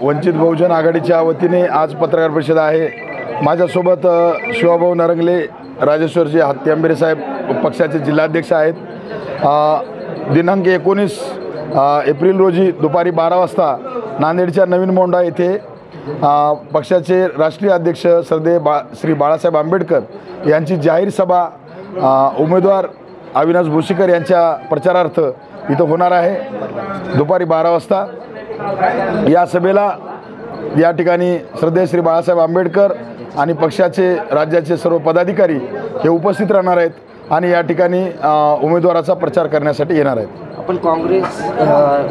वंचित बहुजन आघाडीच्या वतीने आज पत्रकार परिषद आहे। माझ्यासोबत शिवाभाऊ नरंगले, राजेश्वरजी हत्यांबेरे साहेब पक्षाचे जिल्हाध्यक्ष आहेत। दिनांक 19 एप्रिल रोजी दुपारी 12 वाजता नांदेडच्या नवीन मोंढा येथे पक्षाचे राष्ट्रीय अध्यक्ष श्री बाळासाहेब आंबेडकर यांची जाहीर सभा उमेदवार अविनाश भोशीकर यांच्या प्रचारार्थ इथं होणार आहे दुपारी 12 वाजता। या सभेला या ठिकाणी श्रद्धेय श्री बाळासाहेब आंबेडकर आणि पक्षाचे राज्याचे सर्व पदाधिकारी हे उपस्थित राहणार आहेत आणि या ठिकाणी उमेदवाराचा प्रचार करण्यासाठी येणार आहेत। आपण काँग्रेस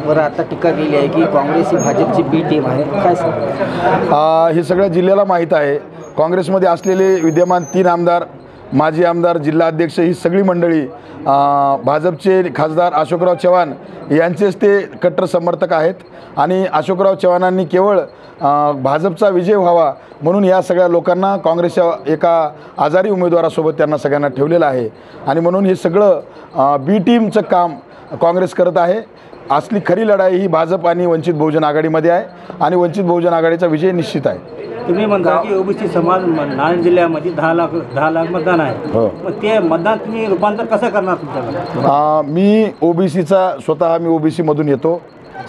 वर आता टीका केली आहे की काँग्रेस ही भाजपची बी टीम आहे, काय सांगता? हे सगळ्या जिल्ह्याला माहीत आहे। काँग्रेसमध्ये असलेले विद्यमान 3 आमदार, माजी आमदार, जिल्हा अध्यक्ष ही सगळी मंडळी भाजपचे खासदार अशोकराव चव्हाण यांचेच ते कट्टर समर्थक आहेत आणि अशोकराव चव्हाणांनी केवळ भाजपचा विजय व्हावा म्हणून या सगळ्या लोकांना काँग्रेसच्या एका आजारी उमेदवारासोबत त्यांना सगळ्यांना ठेवलेलं आहे आणि म्हणून हे सगळं बी टीमचं काम काँग्रेस करत आहे। असली खरी लढाई ही भाजप आणि वंचित बहुजन आघाडीमध्ये आहे आणि वंचित बहुजन आघाडीचा विजय निश्चित आहे। तुम्ही म्हणता की ओबीसी समाज नांदेड जिल्ह्यामध्ये 10 लाख मतदान आहे, मग ते मतदान तुम्ही रूपांतर कसं करणार तुमच्याला? मी ओबीसीचा स्वतः मी ओबीसीमधून येतो।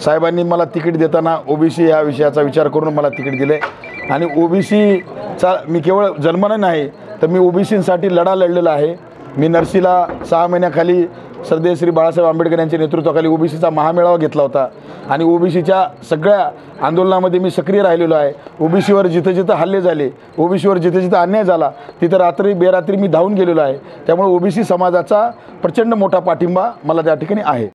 साहेबांनी मला तिकीट देताना ओबीसी या विषयाचा विचार करून मला तिकीट दिले आणि ओबीसीचा मी केवळ जन्मानं नाही तर मी ओबीसींसाठी लढा लढलेला आहे। मी नरसीला 6 महिन्याखाली श्रद्धेय श्री बाळासाहेब आंबेडकर यांच्या नेतृत्वाखाली ओबीसीचा महामेळावा घेतला होता आणि ओबीसीच्या सगळ्या आंदोलनामध्ये मी सक्रिय राहिलेलो आहे। ओबीसीवर जिथं जिथं हल्ले झाले, ओबीसीवर जिथं जिथं अन्याय झाला तिथं रात्री बेरात्री मी धावून गेलेलो आहे। त्यामुळे ओबीसी समाजाचा प्रचंड मोठा पाठिंबा मला त्या ठिकाणी आहे।